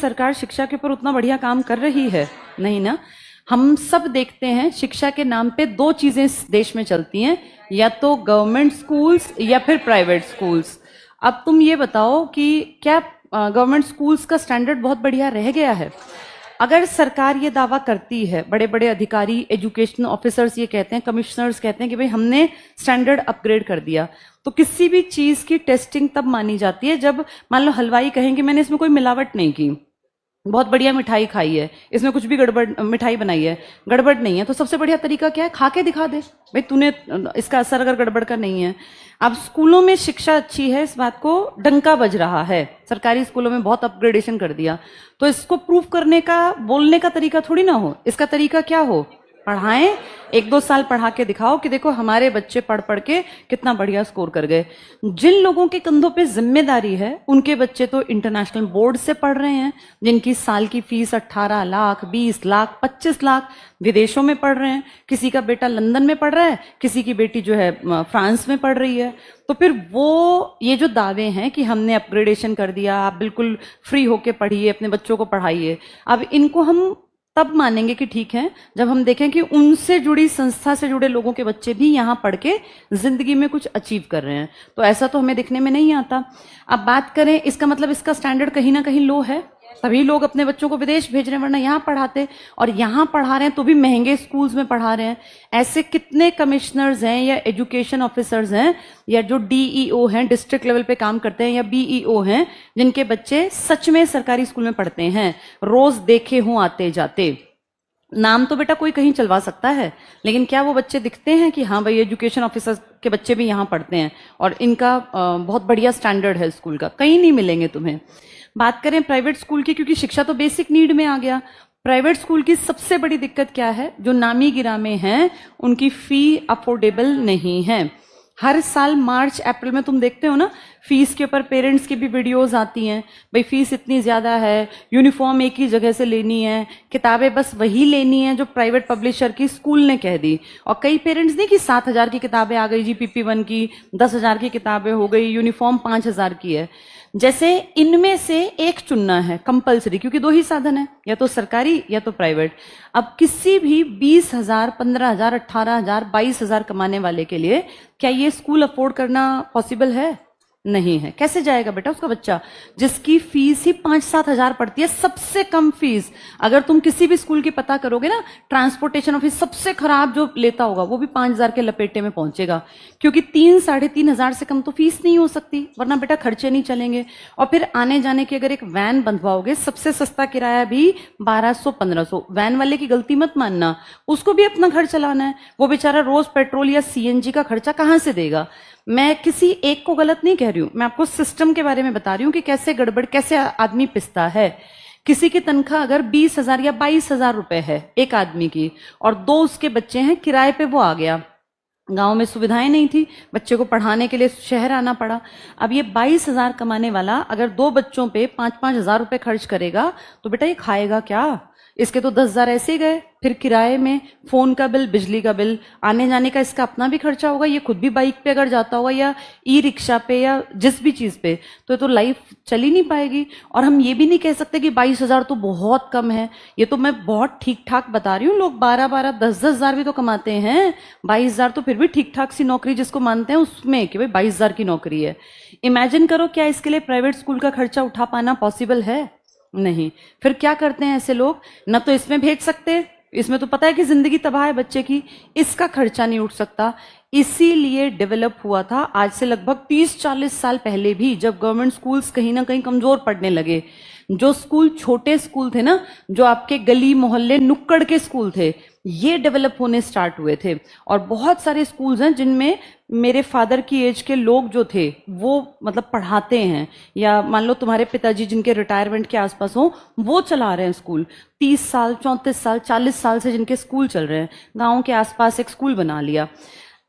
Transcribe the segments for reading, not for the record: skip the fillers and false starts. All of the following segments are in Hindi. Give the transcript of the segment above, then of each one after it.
सरकार शिक्षा के ऊपर उतना बढ़िया काम कर रही है? नहीं ना। हम सब देखते हैं शिक्षा के नाम पे दो चीजें इस देश में चलती हैं, या तो गवर्नमेंट स्कूल्स या फिर प्राइवेट स्कूल्स। अब तुम ये बताओ कि क्या गवर्नमेंट स्कूल्स का स्टैंडर्ड बहुत बढ़िया रह गया है? अगर सरकार ये दावा करती है, बड़े बड़े अधिकारी, एजुकेशन ऑफिसर्स ये कहते हैं, कमिश्नर्स कहते हैं कि भाई हमने स्टैंडर्ड अपग्रेड कर दिया, तो किसी भी चीज की टेस्टिंग तब मानी जाती है जब मान लो हलवाई कहेंगे मैंने इसमें कोई मिलावट नहीं की, बहुत बढ़िया मिठाई खाई है, इसमें कुछ भी गड़बड़ मिठाई बनाई है, गड़बड़ नहीं है, तो सबसे बढ़िया तरीका क्या है? खा के दिखा दे भाई तूने, इसका असर अगर गड़बड़ का नहीं है। अब स्कूलों में शिक्षा अच्छी है, इस बात को डंका बज रहा है, सरकारी स्कूलों में बहुत अपग्रेडेशन कर दिया, तो इसको प्रूफ करने का, बोलने का तरीका थोड़ी ना हो। इसका तरीका क्या हो? पढ़ाएं, 1-2 साल पढ़ा के दिखाओ कि देखो हमारे बच्चे पढ़ पढ़ के कितना बढ़िया स्कोर कर गए। जिन लोगों के कंधों पे जिम्मेदारी है उनके बच्चे तो इंटरनेशनल बोर्ड से पढ़ रहे हैं, जिनकी साल की फीस 18 लाख, 20 लाख, 25 लाख, विदेशों में पढ़ रहे हैं। किसी का बेटा लंदन में पढ़ रहा है, किसी की बेटी जो है फ्रांस में पढ़ रही है। तो फिर वो ये जो दावे हैं कि हमने अपग्रेडेशन कर दिया, आप बिल्कुल फ्री होके पढ़िए, अपने बच्चों को पढ़ाइए, अब इनको हम तब मानेंगे कि ठीक है जब हम देखें कि उनसे जुड़ी संस्था से जुड़े लोगों के बच्चे भी यहाँ पढ़ के जिंदगी में कुछ अचीव कर रहे हैं। तो ऐसा तो हमें दिखने में नहीं आता। अब बात करें, इसका मतलब इसका स्टैंडर्ड कहीं ना कहीं लो है, तभी लोग अपने बच्चों को विदेश भेज रहे हैं, वरना यहाँ पढ़ाते। और यहाँ पढ़ा रहे हैं तो भी महंगे स्कूल्स में पढ़ा रहे हैं। ऐसे कितने कमिश्नर्स हैं या एजुकेशन ऑफिसर्स हैं या जो डीईओ हैं, डिस्ट्रिक्ट लेवल पे काम करते हैं, या बीईओ हैं, जिनके बच्चे सच में सरकारी स्कूल में पढ़ते हैं, रोज देखे हों आते जाते। नाम तो बेटा कोई कहीं चलवा सकता है, लेकिन क्या वो बच्चे दिखते हैं कि हाँ भाई एजुकेशन ऑफिसर के बच्चे भी यहाँ पढ़ते हैं और इनका बहुत बढ़िया स्टैंडर्ड है स्कूल का? कहीं नहीं मिलेंगे तुम्हें। बात करें प्राइवेट स्कूल की, क्योंकि शिक्षा तो बेसिक नीड में आ गया, प्राइवेट स्कूल की सबसे बड़ी दिक्कत क्या है? जो नामी गिरामे हैं उनकी फी अफोर्डेबल नहीं है। हर साल मार्च अप्रैल में तुम देखते हो ना, फीस के ऊपर पेरेंट्स की भी वीडियोस आती हैं, भाई फीस इतनी ज्यादा है, यूनिफॉर्म एक ही जगह से लेनी है, किताबें बस वही लेनी है जो प्राइवेट पब्लिशर की स्कूल ने कह दी। और कई पेरेंट्स नहीं कि 7,000 की किताबें आ गई जी PP1 की, 10,000 की किताबें हो गई, यूनिफॉर्म 5,000 की है। जैसे इनमें से एक चुनना है कंपलसरी, क्योंकि दो ही साधन है, या तो सरकारी या तो प्राइवेट। अब किसी भी 20,000, 15,000, 18,000, 22,000 कमाने वाले के लिए क्या ये स्कूल अफोर्ड करना पॉसिबल है? नहीं है। कैसे जाएगा बेटा उसका बच्चा, जिसकी फीस ही 5-7 हजार पड़ती है, सबसे कम फीस। अगर तुम किसी भी स्कूल की पता करोगे ना, ट्रांसपोर्टेशन ऑफिस सबसे खराब जो लेता होगा वो भी 5,000 के लपेटे में पहुंचेगा, क्योंकि 3-3.5 हजार से कम तो फीस नहीं हो सकती, वरना बेटा खर्चे नहीं चलेंगे। और फिर आने जाने की अगर एक वैन बंधवाओगे, सबसे सस्ता किराया भी 1200-1500। वैन वाले की गलती मत मानना, उसको भी अपना घर चलाना है, वो बेचारा रोज पेट्रोल या CNG का खर्चा कहां से देगा। मैं किसी एक को गलत नहीं कह रही हूं, मैं आपको सिस्टम के बारे में बता रही हूं कि कैसे गड़बड़, कैसे आदमी पिसता है। किसी की तनख्वाह अगर 20,000 या 22,000 रुपए है एक आदमी की, और 2 उसके बच्चे हैं, किराए पे वो आ गया, गांव में सुविधाएं नहीं थी, बच्चे को पढ़ाने के लिए शहर आना पड़ा। अब ये 22,000 कमाने वाला अगर 2 बच्चों पे 5-5 हजार रुपए खर्च करेगा तो बेटा ये खाएगा क्या? इसके तो 10,000 ऐसे गए, फिर किराए में, फोन का बिल, बिजली का बिल, आने जाने का इसका अपना भी खर्चा होगा, ये खुद भी बाइक पे अगर जाता होगा या ई-रिक्शा पे या जिस भी चीज पे, तो लाइफ चल ही नहीं पाएगी। और हम ये भी नहीं कह सकते कि 22,000 तो बहुत कम है, ये तो मैं बहुत ठीक ठाक बता रही हूँ। लोग 12-12, 10-10 हजार भी तो कमाते हैं, 22,000 तो फिर भी ठीक ठाक सी नौकरी जिसको मानते हैं उसमें कि भाई 22,000 की नौकरी है। इमेजिन करो, क्या इसके लिए प्राइवेट स्कूल का खर्चा उठा पाना पॉसिबल है? नहीं। फिर क्या करते हैं ऐसे लोग, न तो इसमें भेज सकते, इसमें तो पता है कि जिंदगी तबाह है बच्चे की, इसका खर्चा नहीं उठ सकता। इसीलिए डेवलप हुआ था आज से लगभग 30-40 साल पहले भी, जब गवर्नमेंट स्कूल्स कहीं ना कहीं कमजोर पड़ने लगे। जो स्कूल, छोटे स्कूल थे ना, जो आपके गली मोहल्ले नुक्कड़ के स्कूल थे, ये डेवलप होने स्टार्ट हुए थे। और बहुत सारे स्कूल्स हैं जिनमें मेरे फादर की एज के लोग जो थे वो मतलब पढ़ाते हैं, या मान लो तुम्हारे पिताजी जिनके रिटायरमेंट के आसपास हो वो चला रहे हैं स्कूल। 30 साल, 34 साल, 40 साल से जिनके स्कूल चल रहे हैं, गांव के आसपास एक स्कूल बना लिया।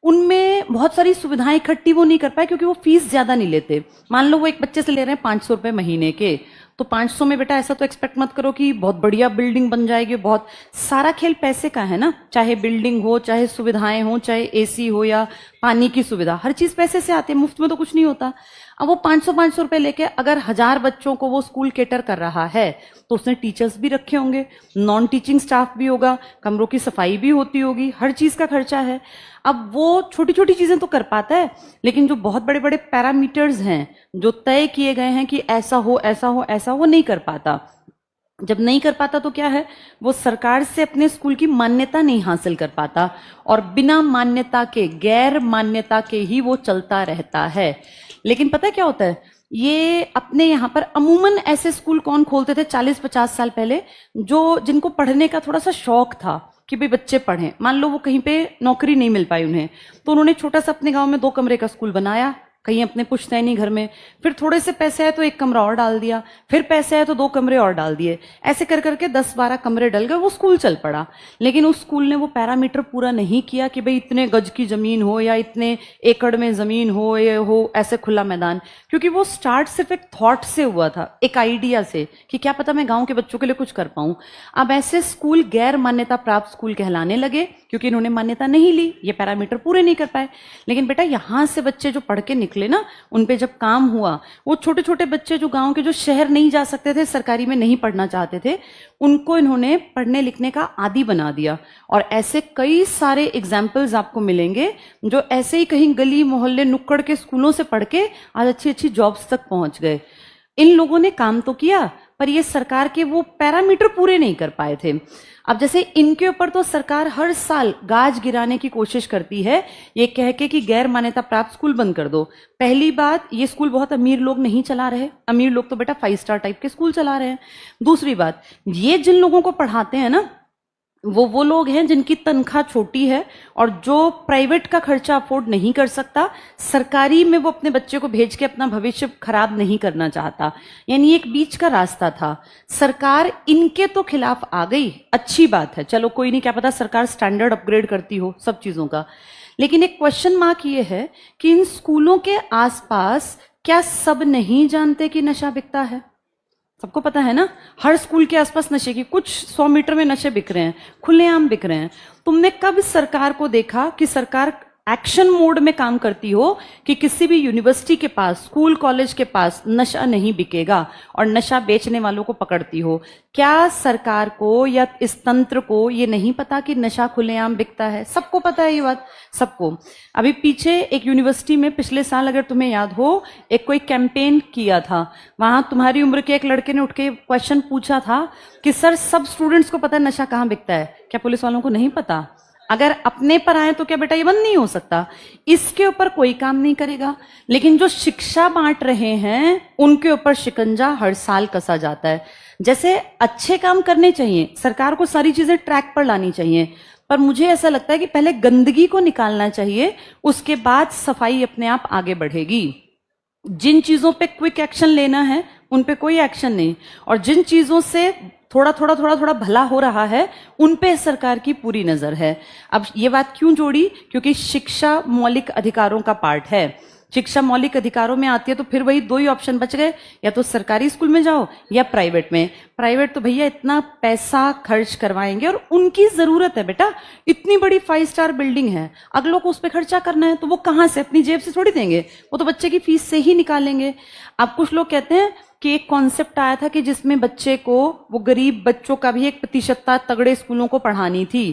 उनमें बहुत सारी सुविधाएं इकट्ठी वो नहीं कर पाए क्योंकि वो फीस ज्यादा नहीं लेते। मान लो वो एक बच्चे से ले रहे हैं 500 रुपए महीने के, तो 500 में बेटा ऐसा तो एक्सपेक्ट मत करो कि बहुत बढ़िया बिल्डिंग बन जाएगी। बहुत सारा खेल पैसे का है ना, चाहे बिल्डिंग हो, चाहे सुविधाएं हो, चाहे AC हो या पानी की सुविधा, हर चीज पैसे से आती है, मुफ्त में तो कुछ नहीं होता। अब वो 500-500 रुपए लेके अगर 1000 बच्चों को वो स्कूल केटर कर रहा है तो उसने टीचर्स भी रखे होंगे, नॉन टीचिंग स्टाफ भी होगा, कमरों की सफाई भी होती होगी, हर चीज का खर्चा है। अब वो छोटी छोटी चीजें तो कर पाता है, लेकिन जो बहुत बड़े बड़े पैरामीटर्स हैं जो तय किए गए हैं कि ऐसा हो ऐसा हो ऐसा, वो नहीं कर पाता। जब नहीं कर पाता तो क्या है, वो सरकार से अपने स्कूल की मान्यता नहीं हासिल कर पाता और बिना मान्यता के, गैर मान्यता के ही वो चलता रहता है। लेकिन पता है क्या होता है, ये अपने यहाँ पर अमूमन ऐसे स्कूल कौन खोलते थे 40-50 साल पहले, जो जिनको पढ़ने का थोड़ा सा शौक था कि भाई बच्चे पढ़ें। मान लो वो कहीं पे नौकरी नहीं मिल पाई उन्हें, तो उन्होंने छोटा सा अपने गांव में 2 कमरे का स्कूल बनाया, कहीं अपने पुश्तैनी घर में, फिर थोड़े से पैसे आए तो 1 कमरा और डाल दिया, फिर पैसे आए तो 2 कमरे और डाल दिए, ऐसे कर करके 10-12 कमरे डल गए, वो स्कूल चल पड़ा। लेकिन उस स्कूल ने वो पैरामीटर पूरा नहीं किया कि भाई इतने गज की जमीन हो या इतने एकड़ में जमीन हो, ये हो ऐसे खुला मैदान, क्योंकि वो स्टार्ट सिर्फ एक थॉट से हुआ था, एक आइडिया से कि क्या पता मैं गांव के बच्चों के लिए कुछ कर पाऊं। अब ऐसे स्कूल गैर मान्यता प्राप्त स्कूल कहलाने लगे क्योंकि इन्होंने मान्यता नहीं ली, ये पैरामीटर पूरे नहीं कर पाए। लेकिन बेटा यहां से बच्चे जो पढ़ के निकले ना, उन पे जब काम हुआ, वो छोटे छोटे बच्चे जो गांव के, जो शहर नहीं जा सकते थे, सरकारी में नहीं पढ़ना चाहते थे, उनको इन्होंने पढ़ने लिखने का आदी बना दिया। और ऐसे कई सारे एग्जाम्पल्स आपको मिलेंगे जो ऐसे ही कहीं गली मोहल्ले नुक्कड़ के स्कूलों से पढ़ के आज अच्छी अच्छी जॉब्स तक पहुंच गए। इन लोगों ने काम तो किया, पर ये सरकार के वो पैरामीटर पूरे नहीं कर पाए थे। अब जैसे इनके ऊपर तो सरकार हर साल गाज गिराने की कोशिश करती है, ये कह के कि गैर मान्यता प्राप्त स्कूल बंद कर दो। पहली बात, ये स्कूल बहुत अमीर लोग नहीं चला रहे, अमीर लोग तो बेटा 5 स्टार टाइप के स्कूल चला रहे हैं। दूसरी बात, ये जिन लोगों को पढ़ाते हैं ना, वो लोग हैं जिनकी तनख्वाह छोटी है और जो प्राइवेट का खर्चा अफोर्ड नहीं कर सकता, सरकारी में वो अपने बच्चे को भेज के अपना भविष्य खराब नहीं करना चाहता। यानी एक बीच का रास्ता था। सरकार इनके तो खिलाफ आ गई, अच्छी बात है, चलो कोई नहीं, क्या पता सरकार स्टैंडर्ड अपग्रेड करती हो सब चीजों का। लेकिन एक क्वेश्चन मार्क ये है कि इन स्कूलों के आसपास क्या सब नहीं जानते कि नशा बिकता है? सबको पता है ना, हर स्कूल के आसपास नशे की, कुछ 100 मीटर में नशे बिक रहे हैं, खुलेआम बिक रहे हैं। तुमने कब सरकार को देखा कि सरकार एक्शन मोड में काम करती हो कि किसी भी यूनिवर्सिटी के पास, स्कूल कॉलेज के पास नशा नहीं बिकेगा और नशा बेचने वालों को पकड़ती हो? क्या सरकार को या इस तंत्र को ये नहीं पता कि नशा खुलेआम बिकता है? सबको पता है ये बात, सबको। अभी पीछे एक यूनिवर्सिटी में पिछले साल, अगर तुम्हें याद हो, एक कोई कैंपेन किया था, वहां तुम्हारी उम्र के एक लड़के ने उठ के क्वेश्चन पूछा था कि सर सब स्टूडेंट्स को पता है नशा कहाँ बिकता है, क्या पुलिस वालों को नहीं पता? अगर अपने पर आए तो क्या बेटा ये बंद नहीं हो सकता? इसके ऊपर कोई काम नहीं करेगा। लेकिन जो शिक्षा बांट रहे हैं उनके ऊपर शिकंजा हर साल कसा जाता है। जैसे अच्छे काम करने चाहिए, सरकार को सारी चीजें ट्रैक पर लानी चाहिए, पर मुझे ऐसा लगता है कि पहले गंदगी को निकालना चाहिए, उसके बाद सफाई अपने आप आगे बढ़ेगी। जिन चीजों पे क्विक एक्शन लेना है उन पे कोई एक्शन नहीं, और जिन चीजों से थोड़ा थोड़ा भला हो रहा है उन पे सरकार की पूरी नजर है। अब ये बात क्यों जोड़ी? क्योंकि शिक्षा मौलिक अधिकारों का पार्ट है। शिक्षा मौलिक अधिकारों में आती है तो फिर वही 2 ही ऑप्शन बच गए, या तो सरकारी स्कूल में जाओ या प्राइवेट में। प्राइवेट तो भैया इतना पैसा खर्च करवाएंगे, और उनकी जरूरत है बेटा, इतनी बड़ी 5 स्टार बिल्डिंग है, अगलों को उस पर खर्चा करना है तो वो कहां से, अपनी जेब से थोड़ी देंगे, वो तो बच्चे की फीस से ही निकालेंगे। अब कुछ लोग कहते हैं कि एक कॉन्सेप्ट आया था कि जिसमें बच्चे को, वो गरीब बच्चों का भी एक प्रतिशतता तगड़े स्कूलों को पढ़ानी थी।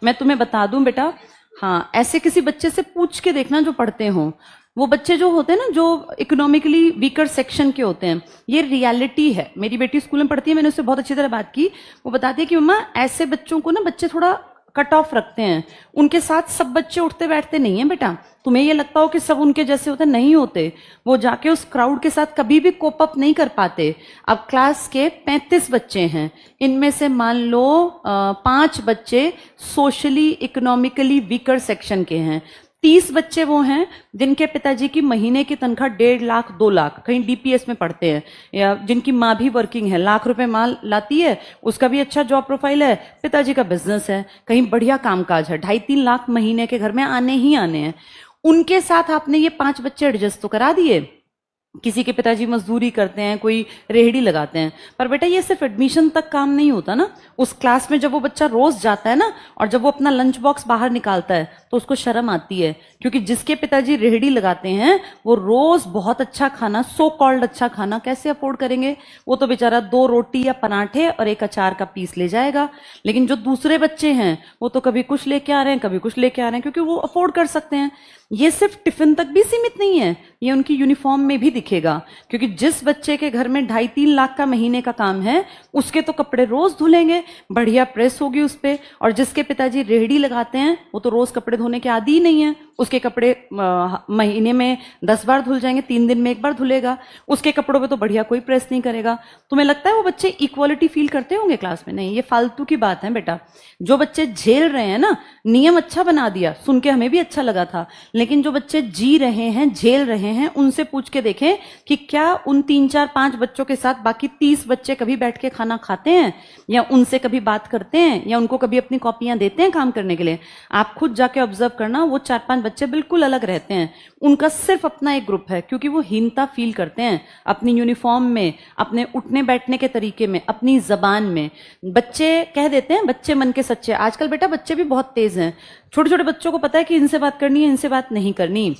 मैं तुम्हें बता दूं बेटा, हाँ, ऐसे किसी बच्चे से पूछ के देखना जो पढ़ते हों, वो बच्चे जो होते हैं ना, जो इकोनॉमिकली वीकर सेक्शन के होते हैं, ये रियलिटी है। मेरी बेटी स्कूल में पढ़ती है, मैंने उससे बहुत अच्छी तरह बात की, वो बताती है कि मम्मा ऐसे बच्चों को ना बच्चे थोड़ा कट ऑफ रखते हैं, उनके साथ सब बच्चे उठते बैठते नहीं है बेटा। तुम्हें ये लगता हो कि सब उनके जैसे होते, नहीं होते, वो जाके उस क्राउड के साथ कभी भी कोप अप नहीं कर पाते। अब क्लास के 35 बच्चे हैं, इनमें से मान लो 5 बच्चे सोशली इकोनॉमिकली वीकर सेक्शन के हैं, 30 बच्चे वो हैं जिनके पिताजी की महीने की तनख्वाह 1.5 लाख 2 लाख, कहीं डीपीएस में पढ़ते हैं, या जिनकी माँ भी वर्किंग है, लाख रुपए माल लाती है, उसका भी अच्छा जॉब प्रोफाइल है, पिताजी का बिजनेस है, कहीं बढ़िया कामकाज है, 2.5-3 लाख महीने के घर में आने ही आने हैं। उनके साथ आपने ये 5 बच्चे एडजस्ट तो करा दिए, किसी के पिताजी मजदूरी करते हैं, कोई रेहड़ी लगाते हैं। पर बेटा ये सिर्फ एडमिशन तक काम नहीं होता ना, उस क्लास में जब वो बच्चा रोज जाता है ना, और जब वो अपना लंच बॉक्स बाहर निकालता है तो उसको शर्म आती है, क्योंकि जिसके पिताजी रेहड़ी लगाते हैं वो रोज बहुत अच्छा खाना, सो कॉल्ड अच्छा खाना कैसे अफोर्ड करेंगे? वो तो बेचारा 2 रोटी या पराठे और एक अचार का पीस ले जाएगा। लेकिन जो दूसरे बच्चे हैं वो तो कभी कुछ लेके आ रहे हैं, कभी कुछ लेके आ रहे हैं, क्योंकि वो अफोर्ड कर सकते हैं। ये सिर्फ टिफिन तक भी सीमित नहीं है, ये उनकी यूनिफॉर्म में भी दिखेगा, क्योंकि जिस बच्चे के घर में 2.5-3 लाख का महीने का काम है, उसके तो कपड़े रोज धुलेंगे, बढ़िया प्रेस होगी उस पे। और जिसके पिताजी रेहड़ी लगाते हैं वो तो रोज कपड़े धोने के आदी ही नहीं है, उसके कपड़े महीने में 10 बार धुल जाएंगे, 3 दिन में 1 बार धुलेगा, उसके कपड़ों पे तो बढ़िया कोई प्रेस नहीं करेगा। तुम्हें लगता है वो बच्चे इक्वालिटी फील करते होंगे क्लास में? नहीं, ये फालतू की बात है बेटा। जो बच्चे झेल रहे हैं ना, नियम अच्छा बना दिया, सुन के हमें भी अच्छा लगा था, लेकिन जो बच्चे जी रहे हैं, झेल रहे हैं, उनसे पूछ के देखें कि क्या उन 3-4-5 बच्चों के साथ बाकी 30 बच्चे कभी बैठ के खाना खाते हैं, या उनसे कभी बात करते हैं, या उनको कभी अपनी कॉपियां देते हैं काम करने के लिए? आप खुद जाके ऑब्जर्व करना, वो 4-5 बच्चे बिल्कुल अलग रहते हैं, उनका सिर्फ अपना एक ग्रुप है, क्योंकि वो हीनता फील करते हैं अपनी यूनिफॉर्म में, अपने उठने बैठने के तरीके में, अपनी जबान में। बच्चे कह देते हैं बच्चे मन के सच्चे। आजकल बेटा बच्चे भी बहुत तेज हैं, छोटे छोटे बच्चों को पता है कि इनसे बात करनी है, इनसे बात नहीं करनी।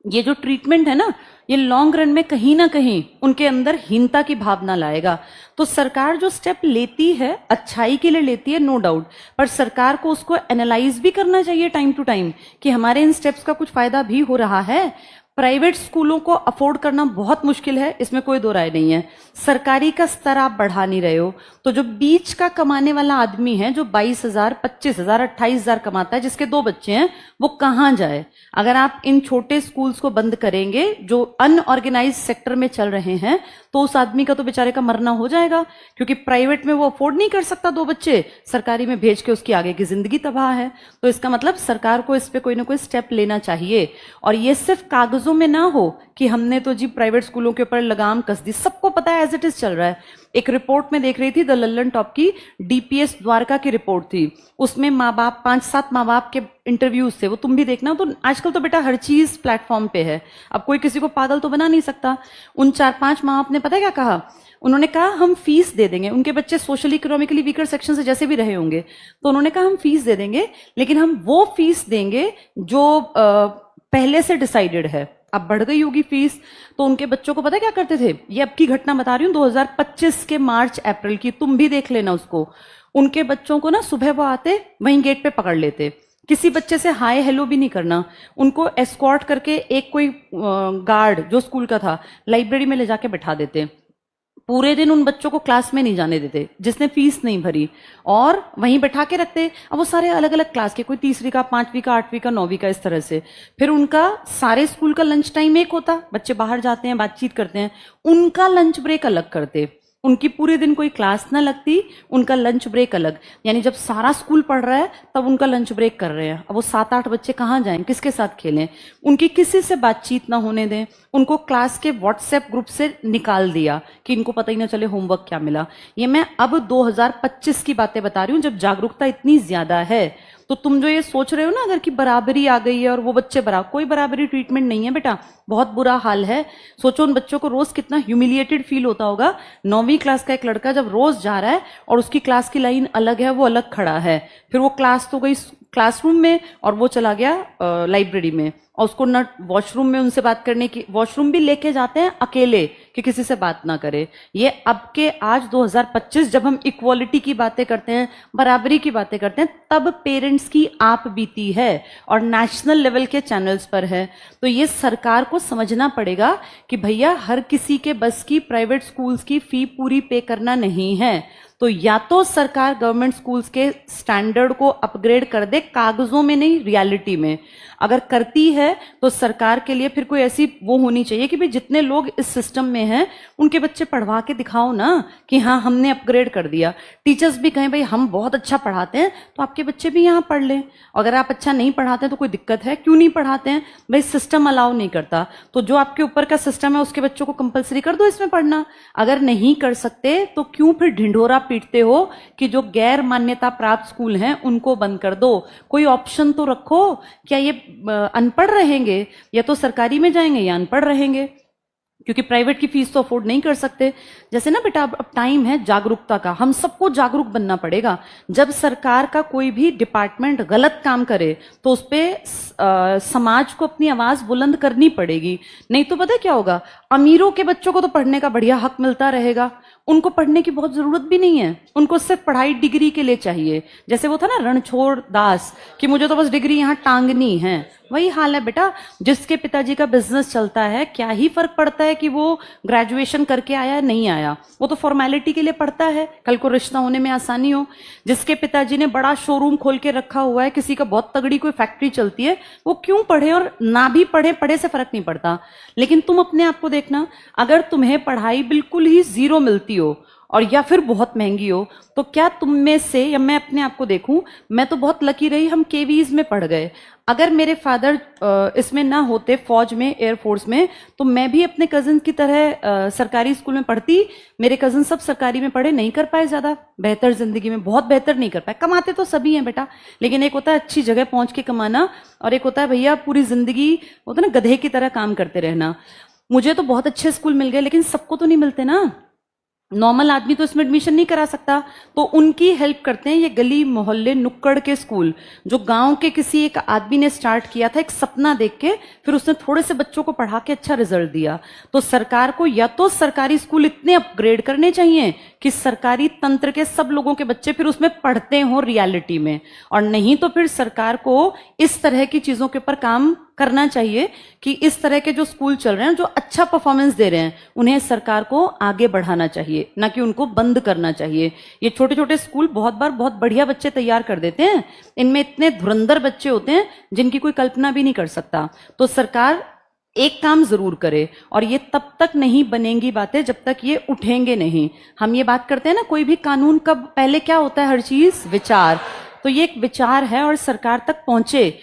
ये जो ट्रीटमेंट है ना, ये लॉन्ग रन में कहीं ना कहीं उनके अंदर हीनता की भावना लाएगा। तो सरकार जो स्टेप लेती है अच्छाई के लिए लेती है, नो डाउट, पर सरकार को उसको एनालाइज भी करना चाहिए टाइम टू टाइम कि हमारे इन स्टेप्स का कुछ फायदा भी हो रहा है। प्राइवेट स्कूलों को अफोर्ड करना बहुत मुश्किल है, इसमें कोई दो राय नहीं है। सरकारी का स्तर आप बढ़ा नहीं रहे हो, तो जो बीच का कमाने वाला आदमी है, जो 22,000, 25,000, 28,000 कमाता है, जिसके 2 बच्चे हैं, वो कहां जाए? अगर आप इन छोटे स्कूल्स को बंद करेंगे जो अनऑर्गेनाइज सेक्टर में चल रहे हैं, तो उस आदमी का तो बेचारे का मरना हो जाएगा, क्योंकि प्राइवेट में वो अफोर्ड नहीं कर सकता 2 बच्चे, सरकारी में भेज के उसकी आगे की जिंदगी तबाह है। तो इसका मतलब सरकार को इस पे कोई ना कोई स्टेप लेना चाहिए। और ये सिर्फ कागजों में ना हो कि हमने तो जी प्राइवेट स्कूलों के ऊपर लगाम कस दी, सबको पता है एज इट इज चल रहा है। एक रिपोर्ट में देख रही थी, द लल्लन टॉप की डीपीएस द्वारका की रिपोर्ट थी, उसमें माँ बाप 5-7 माँ बाप के इंटरव्यूज थे, वो तुम भी देखना। तो आजकल तो बेटा हर चीज प्लेटफॉर्म पे है, अब कोई किसी को पागल तो बना नहीं सकता। उन 4-5 माँ बाप ने पता है क्या कहा? उन्होंने कहा हम फीस दे देंगे, उनके बच्चे सोशली इकोनॉमिकली वीकर सेक्शन से जैसे भी रहे होंगे, तो उन्होंने कहा हम फीस दे देंगे, लेकिन हम वो फीस देंगे जो पहले से डिसाइडेड है। अब बढ़ गई होगी फीस, तो उनके बच्चों को पता है क्या करते थे? ये अब की घटना बता रही हूँ, 2025 के मार्च अप्रैल की, तुम भी देख लेना उसको। उनके बच्चों को ना सुबह वो आते, वहीं गेट पे पकड़ लेते, किसी बच्चे से हाय हेलो भी नहीं करना, उनको एस्कॉर्ट करके एक कोई गार्ड जो स्कूल का था, लाइब्रेरी में ले जाके बैठा देते, पूरे दिन उन बच्चों को क्लास में नहीं जाने देते जिसने फीस नहीं भरी, और वहीं बैठा के रखते। अब वो सारे अलग अलग क्लास के, कोई 3वीं का, 5वीं का, 8वीं का, 9वीं का, इस तरह से। फिर उनका सारे स्कूल का लंच टाइम एक होता, बच्चे बाहर जाते हैं, बातचीत करते हैं, उनका लंच ब्रेक अलग करते, उनकी पूरे दिन कोई क्लास ना लगती, उनका लंच ब्रेक अलग। यानी जब सारा स्कूल पढ़ रहा है तब उनका लंच ब्रेक कर रहे हैं। अब वो 7-8 बच्चे कहाँ जाएं, किसके साथ खेलें? उनकी किसी से बातचीत ना होने दें, उनको क्लास के व्हाट्सएप ग्रुप से निकाल दिया कि इनको पता ही ना चले होमवर्क क्या मिला। ये मैं अब 2025 की बातें बता रही हूँ, जब जागरूकता इतनी ज्यादा है। तो तुम जो ये सोच रहे हो ना अगर कि बराबरी आ गई है और वो बच्चे बराबर, कोई बराबरी ट्रीटमेंट नहीं है बेटा, बहुत बुरा हाल है। सोचो उन बच्चों को रोज कितना ह्यूमिलिएटेड फील होता होगा। 9वीं क्लास का एक लड़का जब रोज जा रहा है और उसकी क्लास की लाइन अलग है, वो अलग खड़ा है, फिर वो क्लास तो गई क्लासरूम में और वो चला गया लाइब्रेरी में, और उसको न वॉशरूम में उनसे बात करने की, वॉशरूम भी लेके जाते हैं अकेले कि किसी से बात ना करे। ये अब के आज 2025 जब हम इक्वालिटी की बातें करते हैं, बराबरी की बातें करते हैं, तब पेरेंट्स की आप बीती है और नेशनल लेवल के चैनल्स पर है। तो ये सरकार को समझना पड़ेगा कि भैया हर किसी के बस की प्राइवेट स्कूल्स की फी पूरी पे करना नहीं है। तो या तो सरकार गवर्नमेंट स्कूल्स के स्टैंडर्ड को अपग्रेड कर दे, कागजों में नहीं रियलिटी में। अगर करती है तो सरकार के लिए फिर कोई ऐसी वो होनी चाहिए कि भाई जितने लोग इस सिस्टम में हैं उनके बच्चे पढ़वा के दिखाओ ना कि हाँ हमने अपग्रेड कर दिया। टीचर्स भी कहें भाई हम बहुत अच्छा पढ़ाते हैं तो आपके बच्चे भी यहाँ पढ़ लें। अगर आप अच्छा नहीं पढ़ाते हैं तो कोई दिक्कत है, क्यों नहीं पढ़ाते हैं? भाई सिस्टम अलाउ नहीं करता, तो जो आपके ऊपर का सिस्टम है उसके बच्चों को कंपलसरी कर दो इसमें पढ़ना। अगर नहीं कर सकते तो क्यों फिर ढिंढोरा पीटते हो कि जो गैर मान्यता प्राप्त स्कूल हैं उनको बंद कर दो? कोई ऑप्शन तो रखो। क्या ये अनपढ़ रहेंगे? या तो सरकारी में जाएंगे या अनपढ़ रहेंगे। क्योंकि प्राइवेट की फीस तो अफोर्ड नहीं कर सकते। जैसे ना बेटा, अब टाइम है जागरूकता का, हम सबको जागरूक बनना पड़ेगा। जब सरकार का कोई भी डिपार्टमेंट गलत काम करे तो उस पर समाज को अपनी आवाज बुलंद करनी पड़ेगी। नहीं तो पता है क्या होगा, अमीरों के बच्चों को तो पढ़ने का बढ़िया हक मिलता रहेगा, उनको पढ़ने की बहुत जरूरत भी नहीं है, उनको सिर्फ पढ़ाई डिग्री के लिए चाहिए। जैसे वो था ना रणछोड़ दास कि मुझे तो बस डिग्री यहाँ टांगनी है, वही हाल है बेटा। जिसके पिताजी का बिजनेस चलता है, क्या ही फर्क पड़ता है कि वो ग्रेजुएशन करके आया है नहीं आया, वो तो फॉर्मेलिटी के लिए पढ़ता है, कल को रिश्ता होने में आसानी हो। जिसके पिताजी ने बड़ा शोरूम खोल के रखा हुआ है, किसी का बहुत तगड़ी कोई फैक्ट्री चलती है, वो क्यों पढ़े और ना भी पढ़े, पढ़े से फर्क नहीं पड़ता। लेकिन तुम अपने आप को देखना, अगर तुम्हें पढ़ाई बिल्कुल ही जीरो मिलती हो और या फिर बहुत महंगी हो, तो क्या तुम में से, या मैं अपने आप को देखूं, मैं तो बहुत लकी रही, हम केवीज में पढ़ गए। अगर मेरे फादर इसमें ना होते, फौज में, एयरफोर्स में, तो मैं भी अपने कजिन की तरह सरकारी स्कूल में पढ़ती। मेरे कजिन सब सरकारी में पढ़े, नहीं कर पाए ज्यादा बेहतर जिंदगी में, बहुत बेहतर नहीं कर पाए। कमाते तो सभी हैं बेटा, लेकिन एक होता है अच्छी जगह पहुंच के कमाना, और एक होता है भैया पूरी जिंदगी होता है ना गधे की तरह काम करते रहना। मुझे तो बहुत अच्छे स्कूल मिल गए, लेकिन सबको तो नहीं मिलते ना, नॉर्मल आदमी तो इसमें एडमिशन नहीं करा सकता। तो उनकी हेल्प करते हैं ये गली मोहल्ले नुक्कड़ के स्कूल, जो गांव के किसी एक आदमी ने स्टार्ट किया था, एक सपना देख के, फिर उसने थोड़े से बच्चों को पढ़ा के अच्छा रिजल्ट दिया। तो सरकार को या तो सरकारी स्कूल इतने अपग्रेड करने चाहिए कि सरकारी तंत्र के सब लोगों के बच्चे फिर उसमें पढ़ते हो रियलिटी में, और नहीं तो फिर सरकार को इस तरह की चीजों के ऊपर काम करना चाहिए कि इस तरह के जो स्कूल चल रहे हैं, जो अच्छा परफॉर्मेंस दे रहे हैं, उन्हें सरकार को आगे बढ़ाना चाहिए, ना कि उनको बंद करना चाहिए। ये छोटे छोटे स्कूल बहुत बार बहुत बढ़िया बच्चे तैयार कर देते हैं, इनमें इतने धुरंधर बच्चे होते हैं जिनकी कोई कल्पना भी नहीं कर सकता। तो सरकार एक काम जरूर करे, और ये तब तक नहीं बनेंगी बातें जब तक ये उठेंगे नहीं। हम ये बात करते हैं ना, कोई भी कानून कब, पहले क्या होता है, हर चीज विचार, तो ये एक विचार है और सरकार तक पहुंचे।